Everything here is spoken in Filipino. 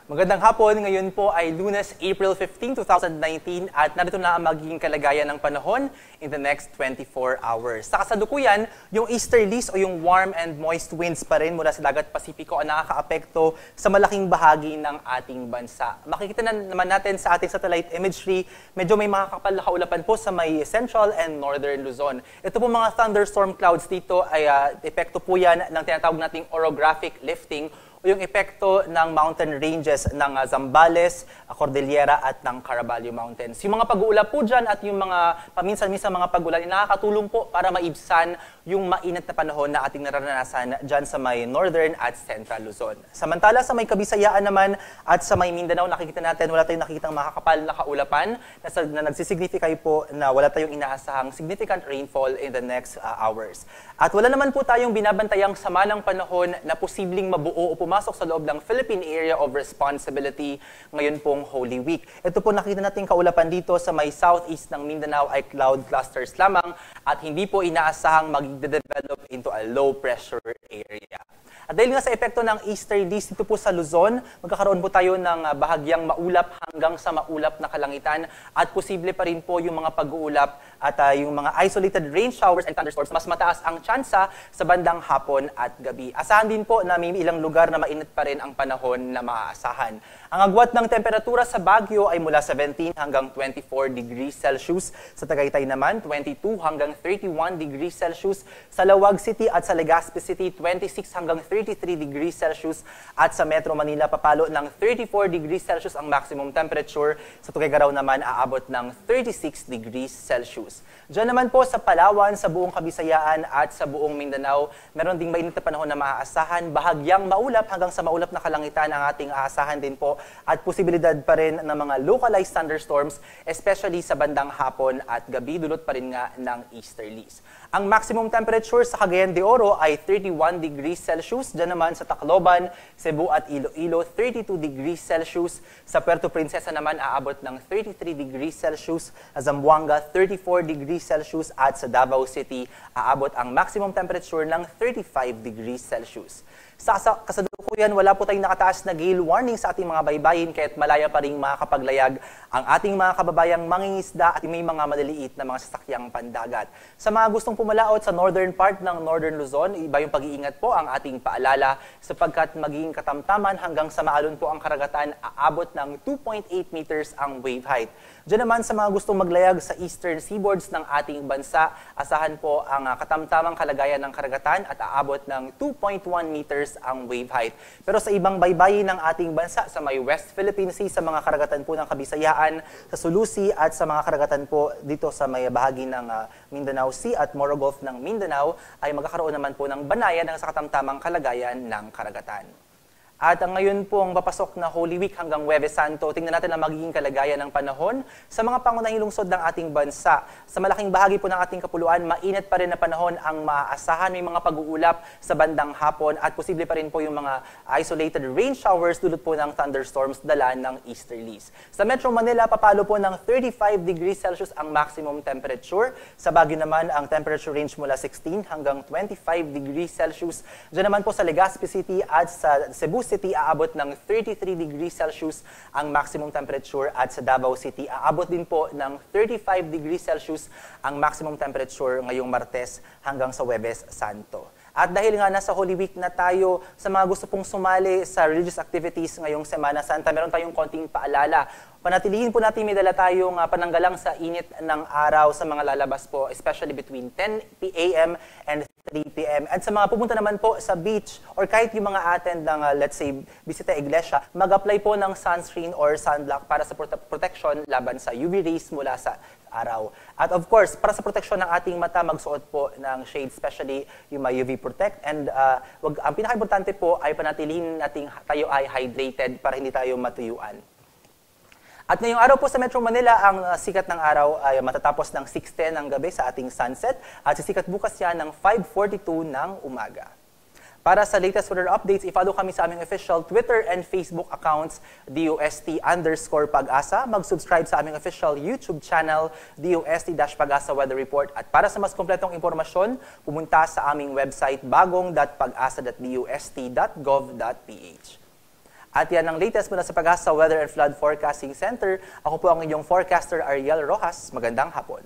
Magandang hapon, ngayon po ay Lunes, April 15, 2019 at narito na ang magiging kalagayan ng panahon in the next 24 hours. Sa kasalukuyan, yung easterlies o yung warm and moist winds pa rin mula sa dagat Pasipiko ang nakakaapekto sa malaking bahagi ng ating bansa. Makikita na naman natin sa ating satellite imagery, medyo may makakapal na kaulapan po sa may central and northern Luzon. Ito po mga thunderstorm clouds dito ay epekto po yan ng tinatawag nating orographic lifting o yung epekto ng mountain ranges ng Zambales, Cordillera at ng Caraballo Mountains. Yung mga pag-uulap po dyan at yung mga paminsan-minsan mga pag-ulan ay nakakatulong po para maibsan yung mainit na panahon na ating nararanasan dyan sa may northern at central Luzon. Samantala sa may Kabisayaan naman at sa may Mindanao, nakikita natin wala tayong nakikitang makakapal na kaulapan na nagsisignify po na wala tayong inaasahang significant rainfall in the next hours. At wala naman po tayong binabantayang sama ng panahon na posibleng mabuo o pumasok sa loob ng Philippine Area of Responsibility ngayon pong Holy Week. Ito po nakita natin kaulapan dito sa may southeast ng Mindanao ay cloud clusters lamang at hindi po inaasahang mag-develop into a low pressure area. At dahil nga sa epekto ng easterlies dito po sa Luzon, magkakaroon po tayo ng bahagyang maulap hanggang sa maulap na kalangitan at posible pa rin po yung mga pag-uulap at yung mga isolated rain showers and thunderstorms. Mas mataas ang tsansa sa bandang hapon at gabi. Asahan din po na may ilang lugar na mainit pa rin ang panahon na maaasahan. Ang agwat ng temperatura sa Baguio ay mula 17 hanggang 24 degrees Celsius. Sa Tagaytay naman, 22 hanggang 31 degrees Celsius. Sa Lawag City at sa Legazpi City, 26 hanggang 33 degrees Celsius. At sa Metro Manila, papalo ng 34 degrees Celsius ang maximum temperature. Sa Tuguegarao naman, aabot ng 36 degrees Celsius. Diyan naman po sa Palawan, sa buong Kabisayaan at sa buong Mindanao, meron ding mainit na panahon na maaasahan. Bahagyang maulap hanggang sa maulap na kalangitan ang ating aasahan din po at posibilidad pa rin ng mga localized thunderstorms, especially sa bandang hapon at gabi, dulot pa rin nga ng easterlies. Ang maximum temperature sa Cagayan de Oro ay 31 degrees Celsius. Diyan naman sa Tacloban, Cebu at Iloilo, 32 degrees Celsius. Sa Puerto Princesa naman, aabot ng 33 degrees Celsius. Sa Zamboanga, 34 degrees Celsius. At sa Davao City, aabot ang maximum temperature ng 35 degrees Celsius. Sa kasalukuyan, wala po tayong nakataas na gale warning sa ating mga baybayin kahit malaya pa rin makakapaglayag ang ating mga kababayang mangingisda at may mga maliliit na mga sasakyang pandagat. Sa mga gustong pumalaot sa northern part ng Northern Luzon, iba yung pag-iingat po ang ating paalala sapagkat magiging katamtaman hanggang sa maalon po ang karagatan, aabot ng 2.8 meters ang wave height. Diyan naman sa mga gustong maglayag sa eastern seaboards ng ating bansa, asahan po ang katamtamang kalagayan ng karagatan at aabot ng 2.1 meters ang wave height. Pero sa ibang baybayin ng ating bansa, sa may West Philippine Sea, sa mga karagatan po ng Kabisayaan, sa Sulusi at sa mga karagatan po dito sa may bahagi ng Mindanao Sea at Moro Gulf ng Mindanao, ay magkakaroon naman po ng banayan sa katamtamang kalagayan ng karagatan. At ngayon po ang papasok na Holy Week hanggang Huwebes Santo, tingnan natin ang magiging kalagayan ng panahon sa mga pangunahing lungsod ng ating bansa. Sa malaking bahagi po ng ating kapuluan, mainit pa rin na panahon ang maaasahan. May mga pag-uulap sa bandang hapon at posible pa rin po yung mga isolated rain showers dulot po ng thunderstorms dala ng easterlies. Sa Metro Manila, papalo po ng 35 degrees Celsius ang maximum temperature. Sa Baguio naman, ang temperature range mula 16 hanggang 25 degrees Celsius. Diyan naman po sa Legazpi City at sa Cebu City, aabot ng 33 degrees Celsius ang maximum temperature at sa Davao City, aabot din po ng 35 degrees Celsius ang maximum temperature ngayong Martes hanggang sa Huwebes Santo. At dahil nga nasa Holy Week na tayo, sa mga gusto pong sumali sa religious activities ngayong Semana Santa, meron tayong konting paalala. Panatilihin po natin may dala tayong pananggalang sa init ng araw sa mga lalabas po, especially between 10 a.m. and 3 p.m. At sa mga pupunta naman po sa beach or kahit yung mga attend ng, let's say, bisita iglesia, mag-apply po ng sunscreen or sunblock para sa protection laban sa UV rays mula sa araw. At of course, para sa proteksyon ng ating mata, magsuot po ng shade, especially yung UV Protect. And ang pinaka-importante po ay panatilihin natin tayo ay hydrated para hindi tayo matuyuan. At ngayong araw po sa Metro Manila, ang sikat ng araw ay matatapos ng 6:10 ng gabi sa ating sunset at sisikat bukas yan ng 5:42 ng umaga. Para sa latest weather updates, i-follow kami sa aming official Twitter and Facebook accounts, DOST_Pag-asa. Mag-subscribe sa aming official YouTube channel, DOST-Pag-asa Weather Report. At para sa mas kompletong impormasyon, pumunta sa aming website, bagong.pagasa.dost.gov.ph. At yan ang latest mula sa Pag-asa Weather and Flood Forecasting Center. Ako po ang inyong forecaster, Ariel Rojas. Magandang hapon.